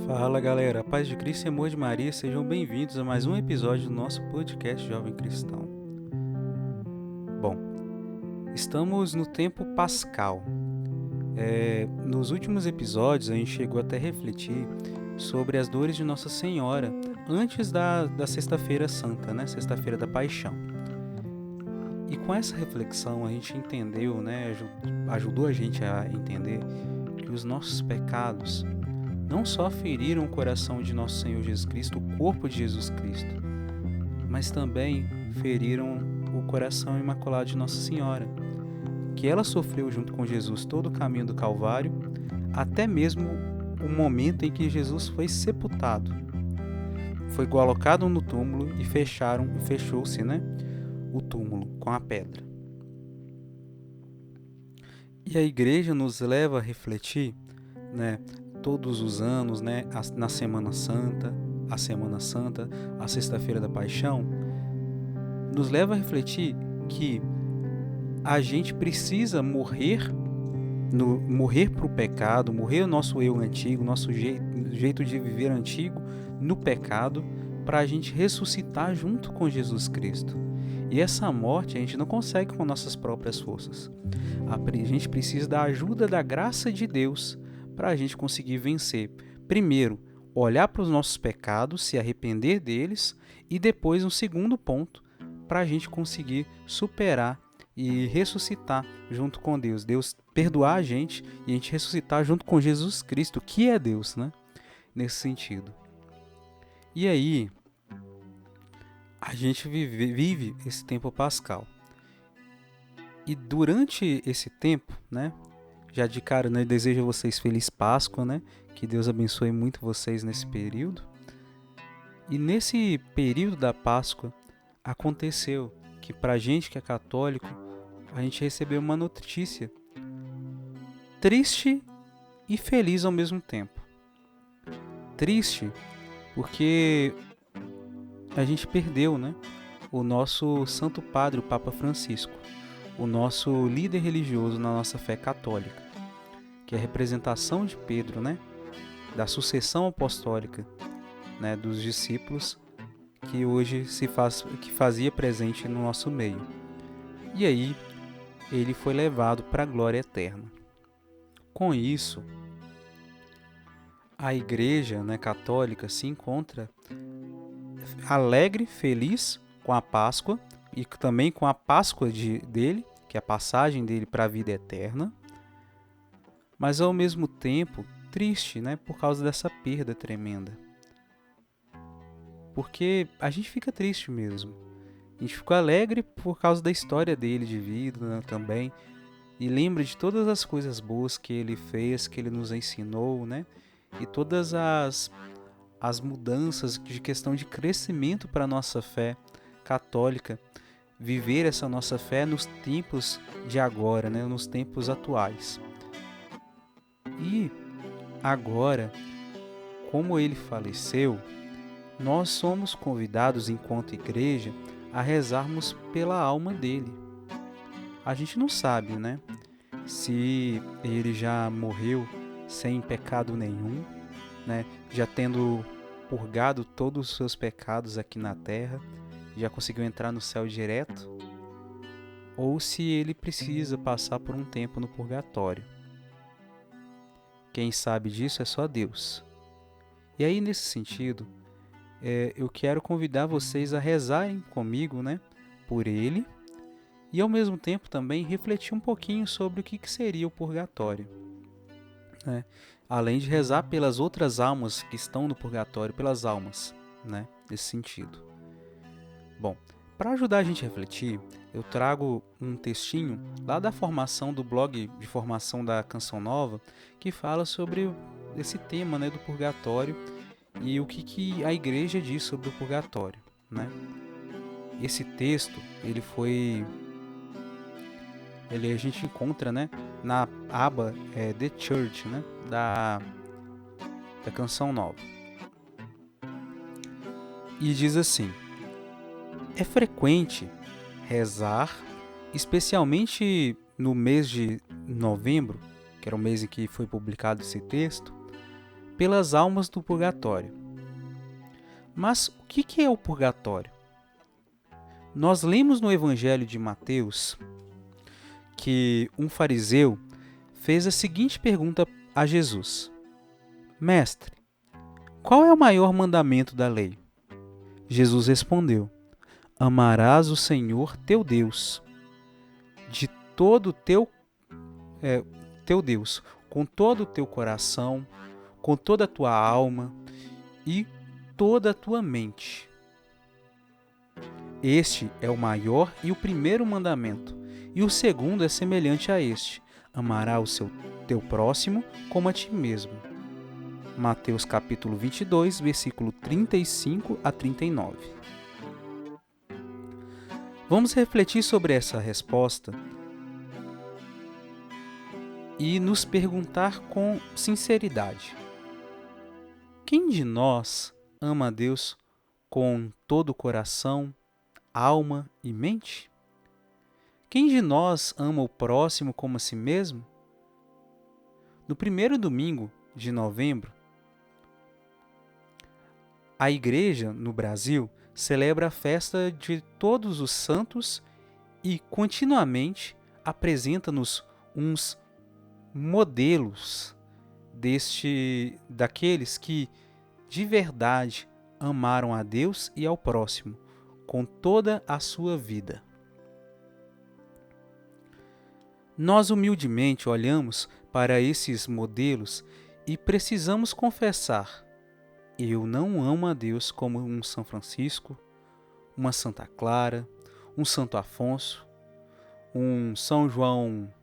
Fala galera, paz de Cristo e amor de Maria, sejam bem-vindos a mais um episódio do nosso podcast Jovem Cristão. Bom, estamos no tempo pascal. Nos últimos episódios a gente chegou até a refletir sobre as dores de Nossa Senhora antes da Sexta-feira Santa, né? Sexta-feira da Paixão. E com essa reflexão a gente entendeu, né? Ajudou a gente a entender que os nossos pecados não só feriram o coração de nosso Senhor Jesus Cristo, o corpo de Jesus Cristo, mas também feriram o coração imaculado de Nossa Senhora, que ela sofreu junto com Jesus todo o caminho do Calvário, até mesmo o momento em que Jesus foi sepultado. Foi colocado no túmulo e fechou-se, o túmulo com a pedra. E a igreja nos leva a refletir, todos os anos, na Semana Santa, a Sexta-feira da Paixão, nos leva a refletir que a gente precisa morrer para o pecado, morrer o nosso eu antigo, nosso jeito de viver antigo no pecado, para a gente ressuscitar junto com Jesus Cristo. E essa morte a gente não consegue com nossas próprias forças. A gente precisa da ajuda da graça de Deus para a gente conseguir vencer. Primeiro, olhar para os nossos pecados, se arrepender deles, e depois, um segundo ponto, para a gente conseguir superar e ressuscitar junto com Deus. Deus perdoar a gente e a gente ressuscitar junto com Jesus Cristo, que é Deus, nesse sentido. E aí, a gente vive esse tempo pascal. E durante esse tempo, já de cara, desejo a vocês feliz Páscoa, que Deus abençoe muito vocês nesse período. E nesse período da Páscoa, aconteceu que pra gente que é católico, a gente recebeu uma notícia triste e feliz ao mesmo tempo. Triste porque a gente perdeu, o nosso Santo Padre, o Papa Francisco, o nosso líder religioso na nossa fé católica, que é a representação de Pedro, da sucessão apostólica, dos discípulos que hoje que fazia presente no nosso meio. E aí ele foi levado para a glória eterna. Com isso, a Igreja, católica se encontra alegre, feliz com a Páscoa e também com a Páscoa dele, que é a passagem dele para a vida eterna, mas ao mesmo tempo triste, por causa dessa perda tremenda. Porque a gente fica triste mesmo. A gente fica alegre por causa da história dele de vida, também, e lembra de todas as coisas boas que ele fez, que ele nos ensinou, e todas as mudanças de questão de crescimento para a nossa fé católica, viver essa nossa fé nos tempos de agora, nos tempos atuais. E agora, como ele faleceu, nós somos convidados, enquanto igreja, a rezarmos pela alma dele. A gente não sabe, se ele já morreu sem pecado nenhum, já tendo purgado todos os seus pecados aqui na terra, já conseguiu entrar no céu direto, ou se ele precisa passar por um tempo no purgatório. Quem sabe disso é só Deus. E aí, nesse sentido, eu quero convidar vocês a rezarem comigo, por ele, e ao mesmo tempo também refletir um pouquinho sobre o que seria o purgatório. Além de rezar pelas outras almas que estão no purgatório, pelas almas, nesse sentido. Bom, para ajudar a gente a refletir, eu trago um textinho lá da formação do blog de formação da Canção Nova, que fala sobre esse tema, do purgatório e o que a igreja diz sobre o purgatório, Esse texto, a gente encontra, na aba The Church, da Canção Nova. E diz assim: é frequente rezar, especialmente no mês de novembro, que era o mês em que foi publicado esse texto, pelas almas do purgatório. Mas o que é o purgatório? Nós lemos no Evangelho de Mateus que um fariseu fez a seguinte pergunta a Jesus: Mestre, qual é o maior mandamento da lei? Jesus respondeu: Amarás o Senhor teu Deus de todo teu Deus, com todo o teu coração, com toda a tua alma e toda a tua mente. Este é o maior e o primeiro mandamento, e o segundo é semelhante a este: amarás o teu próximo como a ti mesmo. Mateus capítulo 22, versículo 35 a 39. Vamos refletir sobre essa resposta e nos perguntar com sinceridade: quem de nós ama a Deus com todo o coração, alma e mente? Quem de nós ama o próximo como a si mesmo? No primeiro domingo de novembro, a Igreja no Brasil celebra a festa de Todos os Santos e continuamente apresenta-nos uns modelos daqueles que de verdade amaram a Deus e ao próximo com toda a sua vida. Nós humildemente olhamos para esses modelos e precisamos confessar: eu não amo a Deus como um São Francisco, uma Santa Clara, um Santo Afonso, um São João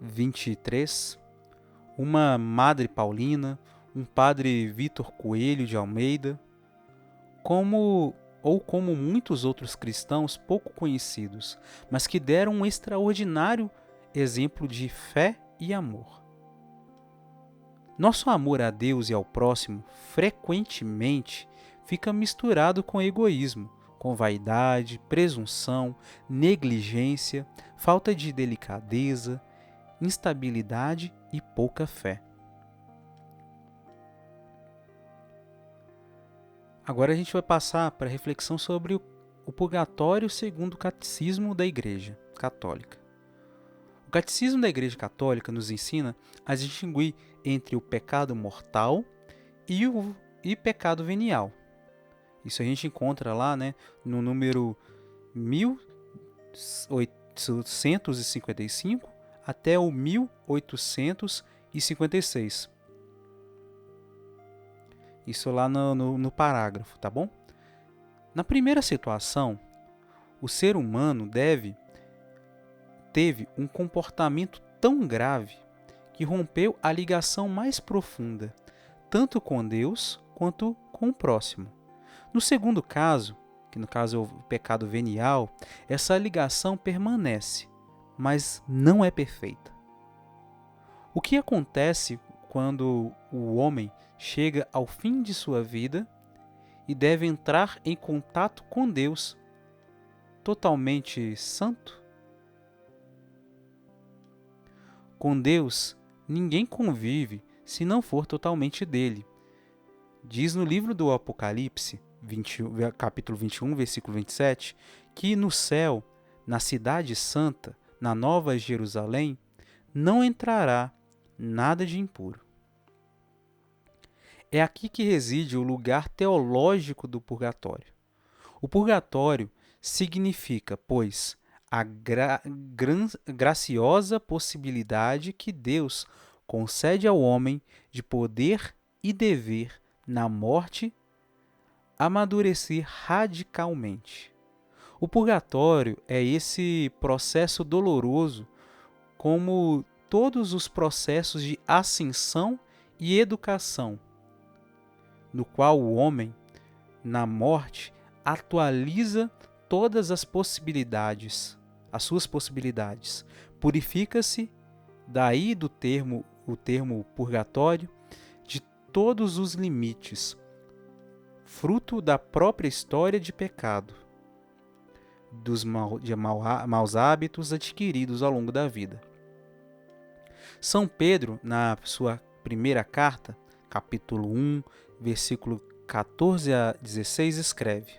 23, uma Madre Paulina, um Padre Vitor Coelho de Almeida, como muitos outros cristãos pouco conhecidos, mas que deram um extraordinário exemplo de fé e amor. Nosso amor a Deus e ao próximo frequentemente fica misturado com egoísmo, com vaidade, presunção, negligência, falta de delicadeza, instabilidade e pouca fé. Agora a gente vai passar para a reflexão sobre o purgatório segundo o Catecismo da Igreja Católica. O Catecismo da Igreja Católica nos ensina a distinguir entre o pecado mortal e pecado venial. Isso a gente encontra lá, no número 1855 até o 1856. Isso lá no parágrafo, tá bom? Na primeira situação, o ser humano teve um comportamento tão grave que rompeu a ligação mais profunda, tanto com Deus quanto com o próximo. No segundo caso, que no caso é o pecado venial, essa ligação permanece, mas não é perfeita. O que acontece quando o homem chega ao fim de sua vida e deve entrar em contato com Deus totalmente santo? Com Deus, ninguém convive se não for totalmente dele. Diz no livro do Apocalipse, capítulo 21, versículo 27, que no céu, na cidade santa, na Nova Jerusalém, não entrará nada de impuro. É aqui que reside o lugar teológico do purgatório. O purgatório significa, pois, a graciosa possibilidade que Deus concede ao homem de poder e dever, na morte, amadurecer radicalmente. O purgatório é esse processo doloroso, como todos os processos de ascensão e educação, no qual o homem, na morte, atualiza todas as possibilidades, as suas possibilidades. Purifica-se, daí o termo purgatório, de todos os limites, fruto da própria história de pecado, dos maus hábitos adquiridos ao longo da vida. São Pedro, na sua primeira carta, capítulo 1, versículo 14 a 16, escreve: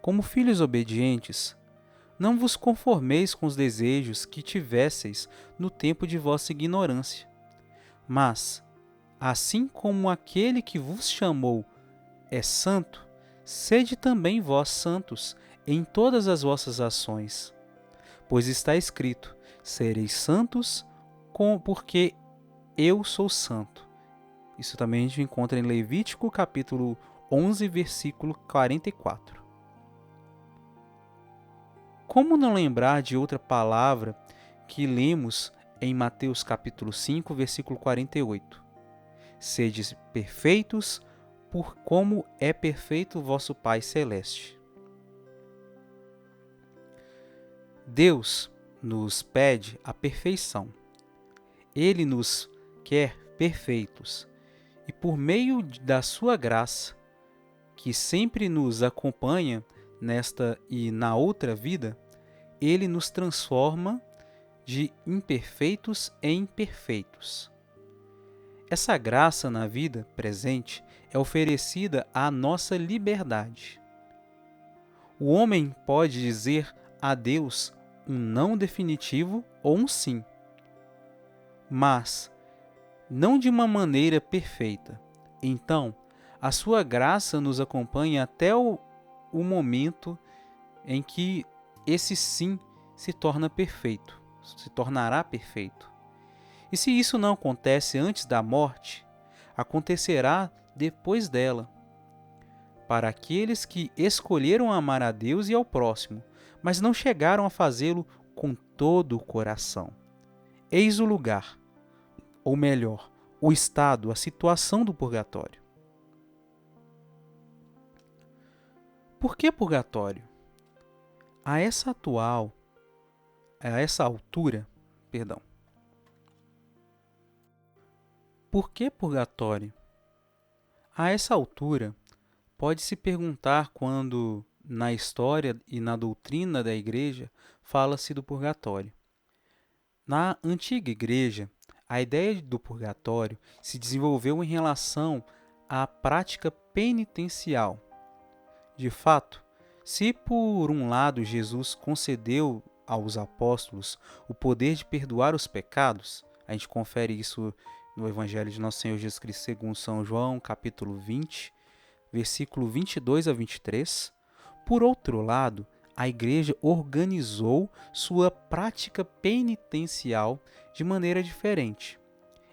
Como filhos obedientes, não vos conformeis com os desejos que tivesseis no tempo de vossa ignorância, mas, assim como aquele que vos chamou é santo, sede também vós santos em todas as vossas ações. Pois está escrito: sereis santos, porque eu sou santo. Isso também a gente encontra em Levítico, capítulo 11, versículo 44. Como não lembrar de outra palavra que lemos em Mateus, capítulo 5, versículo 48? Sede perfeitos, por como é perfeito o vosso Pai Celeste. Deus nos pede a perfeição. Ele nos quer perfeitos. E por meio da sua graça, que sempre nos acompanha nesta e na outra vida, Ele nos transforma de imperfeitos em perfeitos. Essa graça na vida presente é oferecida à nossa liberdade. O homem pode dizer a Deus um não definitivo ou um sim, mas não de uma maneira perfeita. Então, a sua graça nos acompanha até o momento em que esse sim se torna perfeito, se tornará perfeito. E se isso não acontece antes da morte, acontecerá depois dela. Para aqueles que escolheram amar a Deus e ao próximo, mas não chegaram a fazê-lo com todo o coração. Eis o lugar, ou melhor, o estado, a situação do purgatório. Por que purgatório? A essa altura, Por que purgatório? A essa altura, pode-se perguntar quando, na história e na doutrina da Igreja, fala-se do purgatório. Na antiga Igreja, a ideia do purgatório se desenvolveu em relação à prática penitencial. De fato, se por um lado Jesus concedeu aos apóstolos o poder de perdoar os pecados, a gente confere isso no Evangelho de Nosso Senhor Jesus Cristo segundo São João, capítulo 20, versículo 22 a 23. Por outro lado, a Igreja organizou sua prática penitencial de maneira diferente,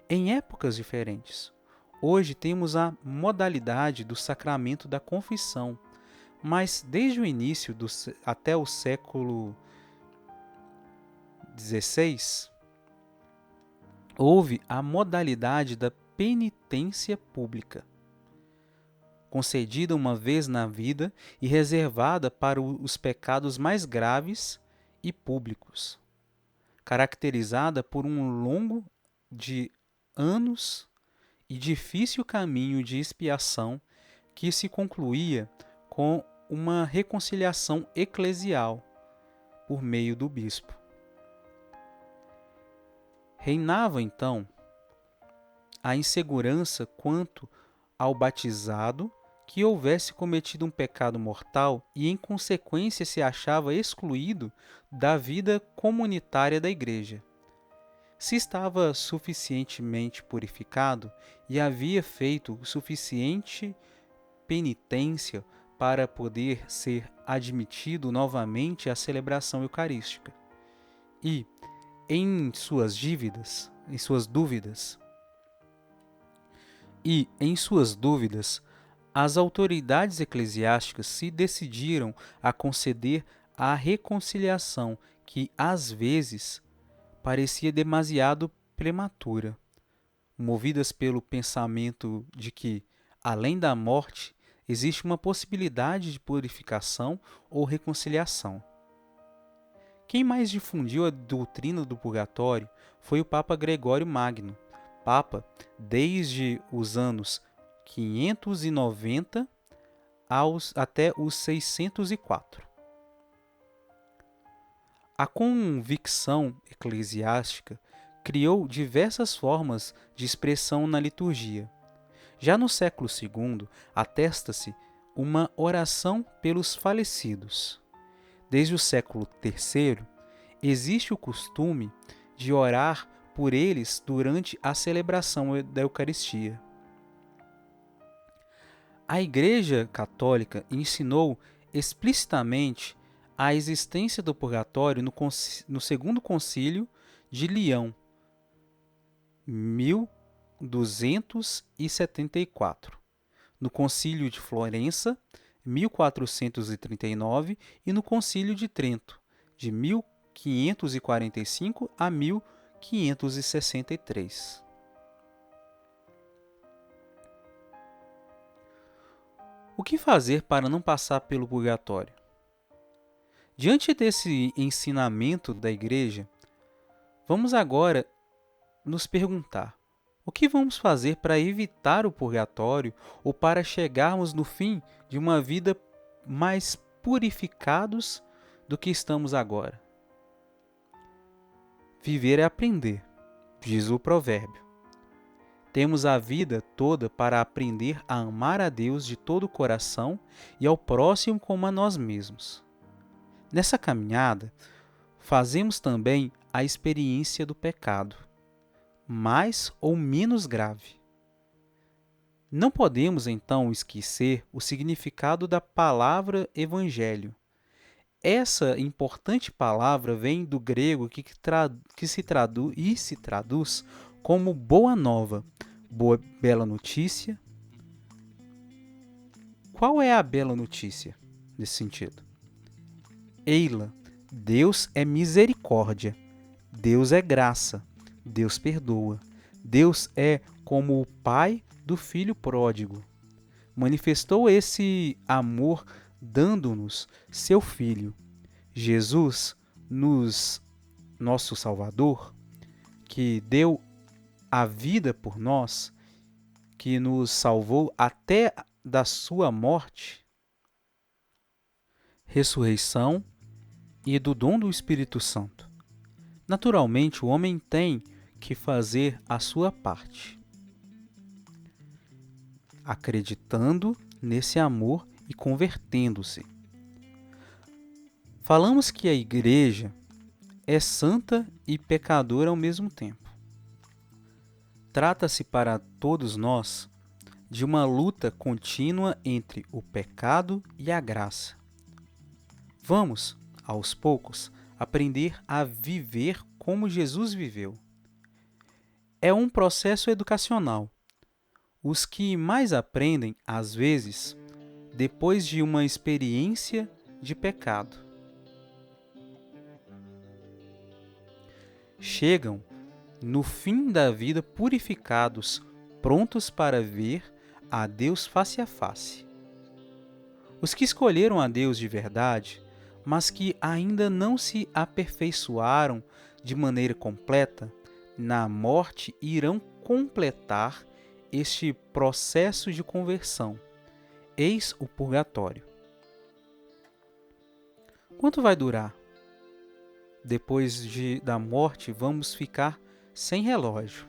em épocas diferentes. Hoje temos a modalidade do sacramento da confissão, mas desde o início até o século XVI, houve a modalidade da penitência pública, concedida uma vez na vida e reservada para os pecados mais graves e públicos, caracterizada por um longo de anos e difícil caminho de expiação que se concluía com uma reconciliação eclesial por meio do bispo. Reinava, então, a insegurança quanto ao batizado que houvesse cometido um pecado mortal e, em consequência, se achava excluído da vida comunitária da Igreja. Se estava suficientemente purificado e havia feito suficiente penitência para poder ser admitido novamente à celebração eucarística. E, em suas dúvidas, as autoridades eclesiásticas se decidiram a conceder a reconciliação que, às vezes, parecia demasiado prematura, movidas pelo pensamento de que, além da morte, existe uma possibilidade de purificação ou reconciliação. Quem mais difundiu a doutrina do purgatório foi o Papa Gregório Magno, Papa desde os anos 590 até os 604. A convicção eclesiástica criou diversas formas de expressão na liturgia. Já no século II, atesta-se uma oração pelos falecidos. Desde o século III, existe o costume de orar por eles durante a celebração da Eucaristia. A Igreja Católica ensinou explicitamente a existência do purgatório no Segundo Concílio de Leão, 1274, no Concílio de Florença, 1439, e no Concílio de Trento, de 1545 a 1563. O que fazer para não passar pelo purgatório? Diante desse ensinamento da Igreja, vamos agora nos perguntar: o que vamos fazer para evitar o purgatório ou para chegarmos no fim de uma vida mais purificados do que estamos agora? Viver é aprender, diz o provérbio. Temos a vida toda para aprender a amar a Deus de todo o coração e ao próximo como a nós mesmos. Nessa caminhada, fazemos também a experiência do pecado, mais ou menos grave. Não podemos, então, esquecer o significado da palavra evangelho. Essa importante palavra vem do grego que se traduz como boa nova, bela notícia. Qual é a bela notícia nesse sentido? Eila, Deus é misericórdia, Deus é graça, Deus perdoa. Deus é como o pai do filho pródigo. Manifestou esse amor dando-nos seu Filho. Jesus, nosso Salvador, que deu a vida por nós, que nos salvou até da sua morte, ressurreição e do dom do Espírito Santo. Naturalmente, o homem tem que fazer a sua parte, acreditando nesse amor e convertendo-se. Falamos que a Igreja é santa e pecadora ao mesmo tempo. Trata-se para todos nós de uma luta contínua entre o pecado e a graça. Vamos, aos poucos, aprender a viver como Jesus viveu. É um processo educacional. Os que mais aprendem, às vezes, depois de uma experiência de pecado. Chegam no fim da vida purificados, prontos para ver a Deus face a face. Os que escolheram a Deus de verdade, mas que ainda não se aperfeiçoaram de maneira completa, na morte irão completar este processo de conversão. Eis o purgatório. Quanto vai durar? Depois da morte, vamos ficar sem relógio.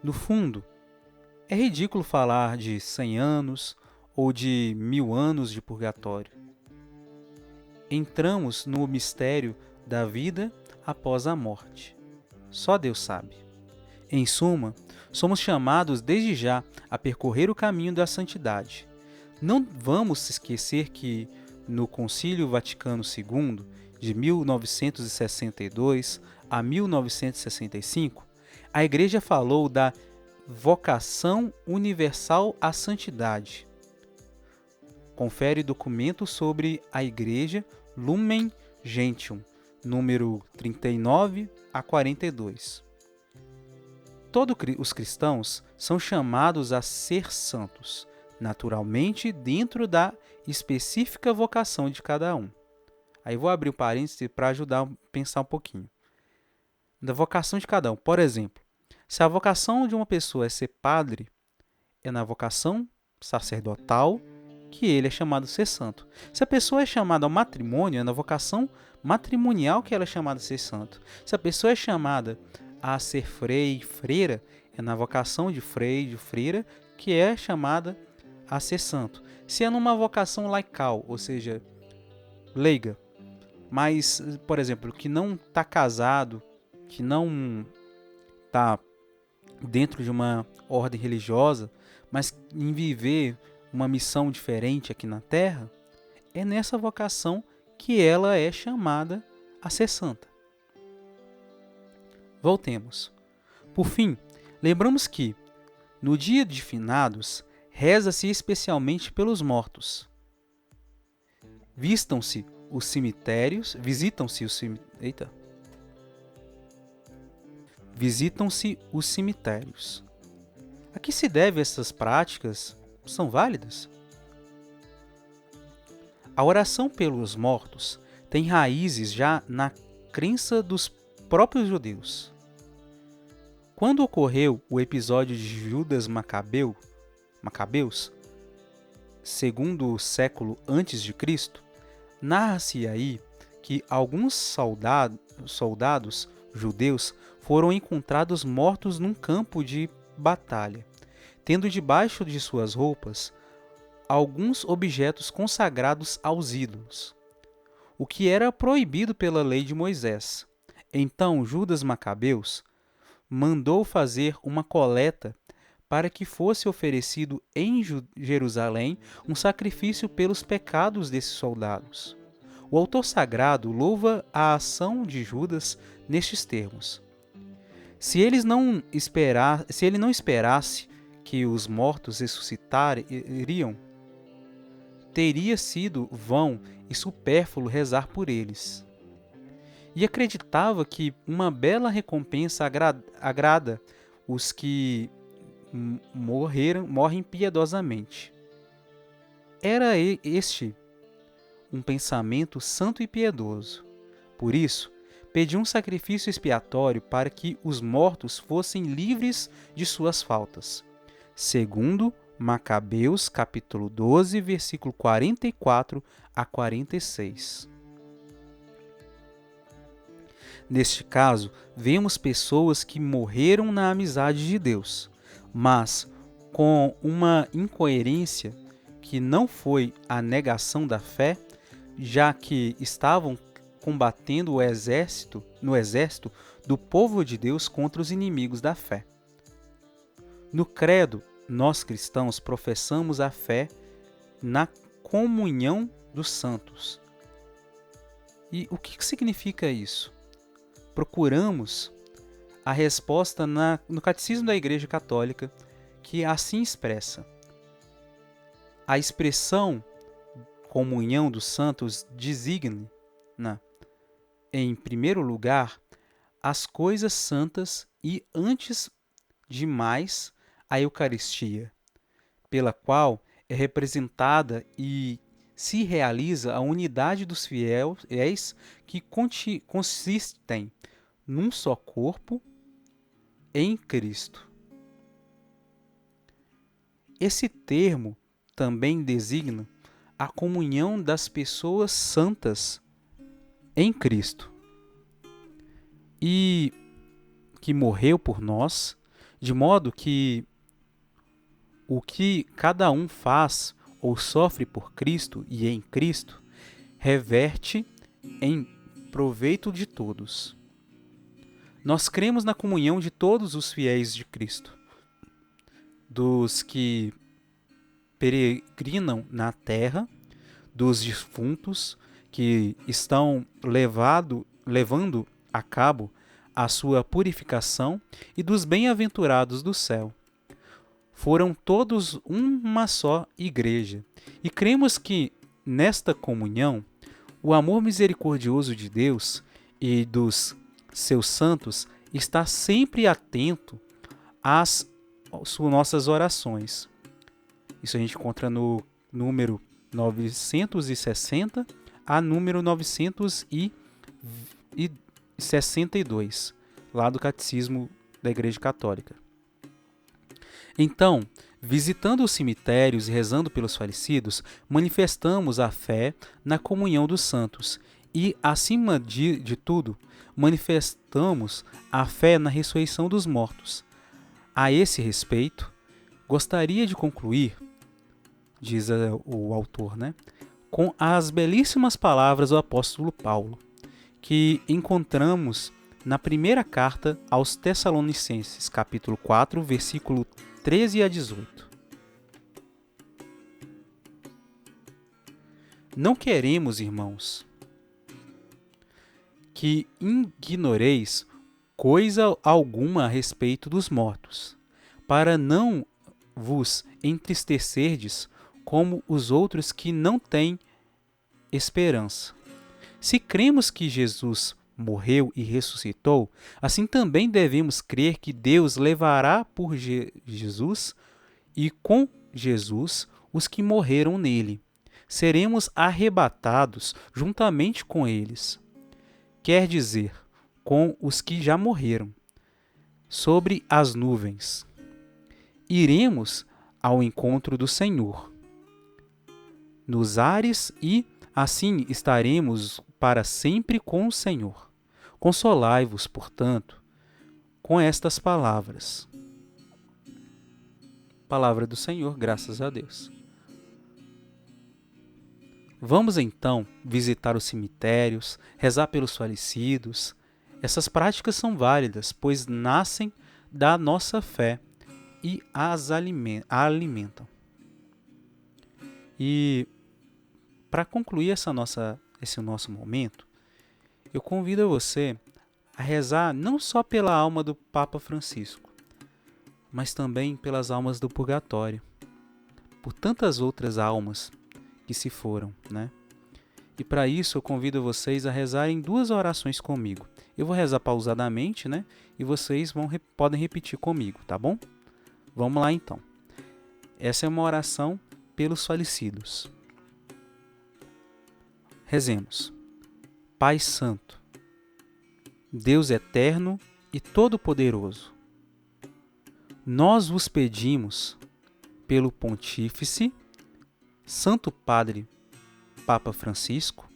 No fundo, é ridículo falar de 100 anos ou de 1000 anos de purgatório. Entramos no mistério da vida após a morte. Só Deus sabe. Em suma, somos chamados desde já a percorrer o caminho da santidade. Não vamos esquecer que, no Concílio Vaticano II, de 1962 a 1965, a Igreja falou da vocação universal à santidade. Confere documento sobre a Igreja Lumen Gentium, número 39 a 42. Todos os cristãos são chamados a ser santos, naturalmente dentro da específica vocação de cada um. Aí vou abrir um parênteses para ajudar a pensar um pouquinho. Da vocação de cada um. Por exemplo, se a vocação de uma pessoa é ser padre, é na vocação sacerdotal que ele é chamado a ser santo. Se a pessoa é chamada ao matrimônio, é na vocação matrimonial que ela é chamada a ser santo. Se a pessoa é chamada a ser freio, freira, é na vocação de freio, de freira, que é chamada a ser santo. Se é numa vocação laical, ou seja, leiga, mas, por exemplo, que não está casado, que não está dentro de uma ordem religiosa, mas em viver uma missão diferente aqui na Terra, é nessa vocação que ela é chamada a ser santa. Voltemos. Por fim, lembramos que, no dia de finados, reza-se especialmente pelos mortos. Visitam-se os cemitérios. A que se deve essas práticas? São válidas? A oração pelos mortos tem raízes já na crença dos próprios judeus. Quando ocorreu o episódio de Judas Macabeus, segundo o século a.C., narra-se aí que alguns soldados judeus foram encontrados mortos num campo de batalha, tendo debaixo de suas roupas alguns objetos consagrados aos ídolos, o que era proibido pela lei de Moisés. Então Judas Macabeus mandou fazer uma coleta para que fosse oferecido em Jerusalém um sacrifício pelos pecados desses soldados. O autor sagrado louva a ação de Judas nestes termos: se ele não esperasse que os mortos ressuscitariam, teria sido vão e supérfluo rezar por eles. E acreditava que uma bela recompensa agrada os que morrem piedosamente. Era este um pensamento santo e piedoso. Por isso, pediu um sacrifício expiatório para que os mortos fossem livres de suas faltas. Segundo Macabeus, capítulo 12, versículo 44 a 46. Neste caso, vemos pessoas que morreram na amizade de Deus, mas com uma incoerência que não foi a negação da fé, já que estavam combatendo no exército do povo de Deus contra os inimigos da fé. No credo, nós cristãos professamos a fé na comunhão dos santos. E o que significa isso? Procuramos a resposta no Catecismo da Igreja Católica, que assim expressa: a expressão comunhão dos santos designa, em primeiro lugar, as coisas santas e, antes de mais, a Eucaristia, pela qual é representada e se realiza a unidade dos fiéis que consistem num só corpo em Cristo. Esse termo também designa a comunhão das pessoas santas em Cristo e que morreu por nós, de modo que o que cada um faz ou sofre por Cristo e em Cristo reverte em proveito de todos. Nós cremos na comunhão de todos os fiéis de Cristo, dos que peregrinam na terra, dos defuntos que estão levando a cabo a sua purificação e dos bem-aventurados do céu. Foram todos uma só igreja, e cremos que, nesta comunhão, o amor misericordioso de Deus e dos seus santos está sempre atento às nossas orações. Isso a gente encontra no número 960 a número 962, lá do Catecismo da Igreja Católica. Então, visitando os cemitérios e rezando pelos falecidos, manifestamos a fé na comunhão dos santos E, acima de tudo, manifestamos a fé na ressurreição dos mortos. A esse respeito, gostaria de concluir, diz o autor, com as belíssimas palavras do apóstolo Paulo, que encontramos na primeira carta aos Tessalonicenses, capítulo 4, versículo 13 a 18. Não queremos, irmãos, que ignoreis coisa alguma a respeito dos mortos, para não vos entristecerdes como os outros que não têm esperança. Se cremos que Jesus morreu e ressuscitou, assim também devemos crer que Deus levará por Jesus e com Jesus os que morreram nele. Seremos arrebatados juntamente com eles. Quer dizer, com os que já morreram, sobre as nuvens. Iremos ao encontro do Senhor nos ares e assim estaremos para sempre com o Senhor. Consolai-vos, portanto, com estas palavras. Palavra do Senhor, graças a Deus. Vamos então visitar os cemitérios, rezar pelos falecidos. Essas práticas são válidas, pois nascem da nossa fé e a alimentam. E para concluir esse nosso momento, eu convido você a rezar não só pela alma do Papa Francisco, mas também pelas almas do purgatório, por tantas outras almas que se foram, E para isso eu convido vocês a rezarem 2 orações comigo. Eu vou rezar pausadamente, E vocês podem repetir comigo, tá bom? Vamos lá então. Essa é uma oração pelos falecidos. Rezemos. Pai Santo, Deus eterno e todo-poderoso, nós vos pedimos, pelo Pontífice, Santo Padre Papa Francisco,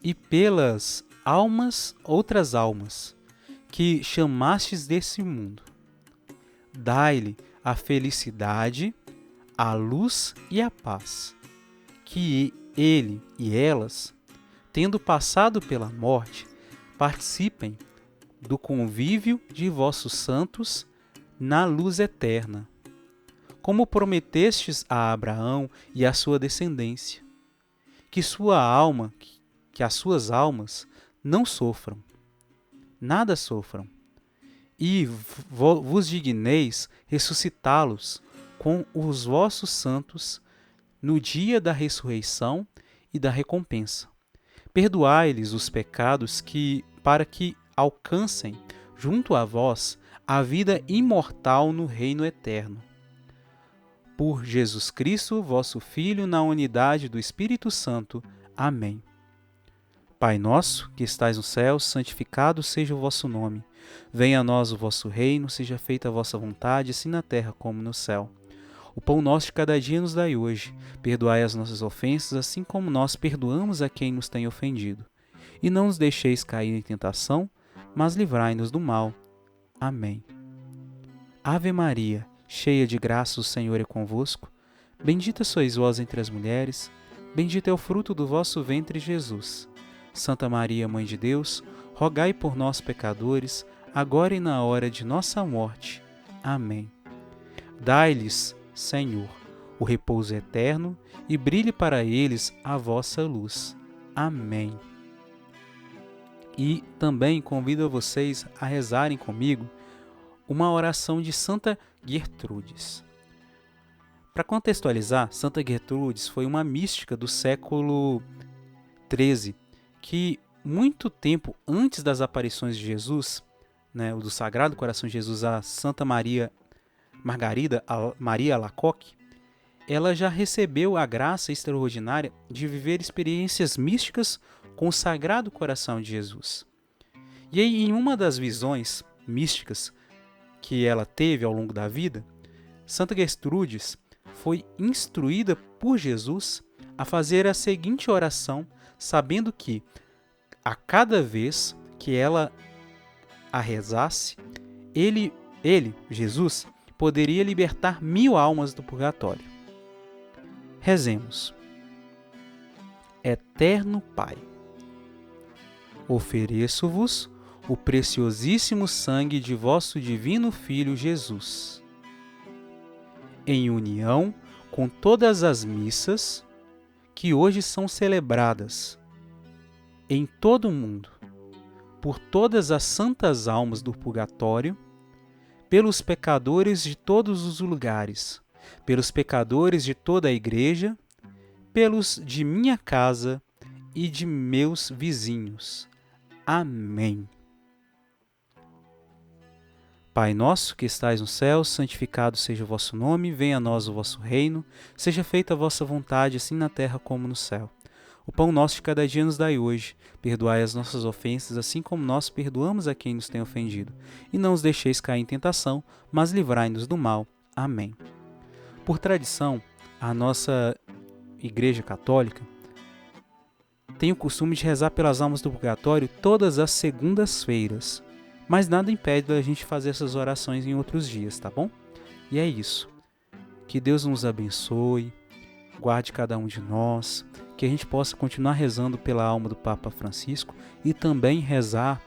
e pelas outras almas, que chamastes desse mundo, dai-lhe a felicidade, a luz e a paz, que ele e elas, tendo passado pela morte, participem do convívio de vossos santos na luz eterna, como prometestes a Abraão e a sua descendência, que as suas almas não sofram, nada sofram, e vos digneis ressuscitá-los com os vossos santos no dia da ressurreição e da recompensa. Perdoai-lhes os pecados para que alcancem, junto a vós, a vida imortal no reino eterno. Por Jesus Cristo, vosso Filho, na unidade do Espírito Santo. Amém. Pai nosso, que estais no céu, santificado seja o vosso nome. Venha a nós o vosso reino, seja feita a vossa vontade, assim na terra como no céu. O pão nosso de cada dia nos dai hoje. Perdoai as nossas ofensas, assim como nós perdoamos a quem nos tem ofendido. E não nos deixeis cair em tentação, mas livrai-nos do mal. Amém. Ave Maria, cheia de graça, o Senhor é convosco. Bendita sois vós entre as mulheres, bendito é o fruto do vosso ventre, Jesus. Santa Maria, Mãe de Deus, rogai por nós, pecadores, agora e na hora de nossa morte. Amém. Dai-lhes, Senhor, o repouso eterno e brilhe para eles a vossa luz. Amém. E também convido vocês a rezarem comigo uma oração de Santa Gertrudes. Para contextualizar, Santa Gertrudes foi uma mística do século XIII, que muito tempo antes das aparições de Jesus, do Sagrado Coração de Jesus a Santa Margarida Maria Alacoque, ela já recebeu a graça extraordinária de viver experiências místicas com o Sagrado Coração de Jesus. E aí, em uma das visões místicas que ela teve ao longo da vida, Santa Gertrudes foi instruída por Jesus a fazer a seguinte oração, sabendo que a cada vez que ela a rezasse, ele, Jesus, poderia libertar 1000 almas do purgatório. Rezemos. Eterno Pai, ofereço-vos o preciosíssimo sangue de vosso divino Filho Jesus, em união com todas as missas que hoje são celebradas em todo o mundo, por todas as santas almas do purgatório, pelos pecadores de todos os lugares, pelos pecadores de toda a igreja, pelos de minha casa e de meus vizinhos. Amém. Pai nosso que estais no céu, santificado seja o vosso nome, venha a nós o vosso reino, seja feita a vossa vontade, assim na terra como no céu. O pão nosso de cada dia nos dai hoje, perdoai as nossas ofensas, assim como nós perdoamos a quem nos tem ofendido. E não os deixeis cair em tentação, mas livrai-nos do mal. Amém. Por tradição, a nossa Igreja Católica tem o costume de rezar pelas almas do purgatório todas as segundas-feiras, mas nada impede da gente fazer essas orações em outros dias, tá bom? E é isso. Que Deus nos abençoe, guarde cada um de nós, que a gente possa continuar rezando pela alma do Papa Francisco e também rezar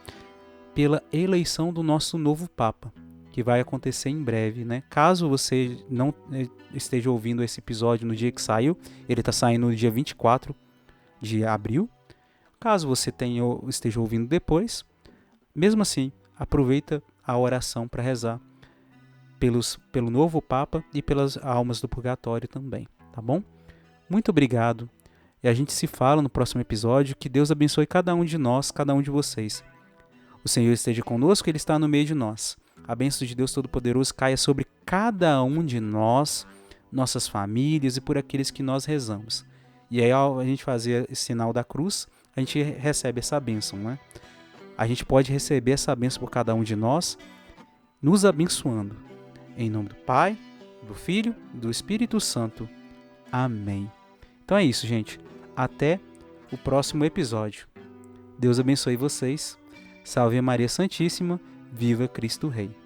pela eleição do nosso novo Papa, que vai acontecer em breve, né? Caso você não esteja ouvindo esse episódio no dia que saiu, ele está saindo no dia 24 de abril. Caso você esteja ouvindo depois, mesmo assim, aproveita a oração para rezar pelo novo Papa e pelas almas do purgatório também, tá bom? Muito obrigado e a gente se fala no próximo episódio. Que Deus abençoe cada um de nós, cada um de vocês. O Senhor esteja conosco, Ele está no meio de nós. A bênção de Deus Todo-Poderoso caia sobre cada um de nós, nossas famílias e por aqueles que nós rezamos. E aí, ao a gente fazer esse sinal da cruz, a gente recebe essa bênção, né? A gente pode receber essa bênção por cada um de nós, nos abençoando. Em nome do Pai, do Filho e do Espírito Santo. Amém. Então é isso, gente. Até o próximo episódio. Deus abençoe vocês. Salve Maria Santíssima. Viva Cristo Rei.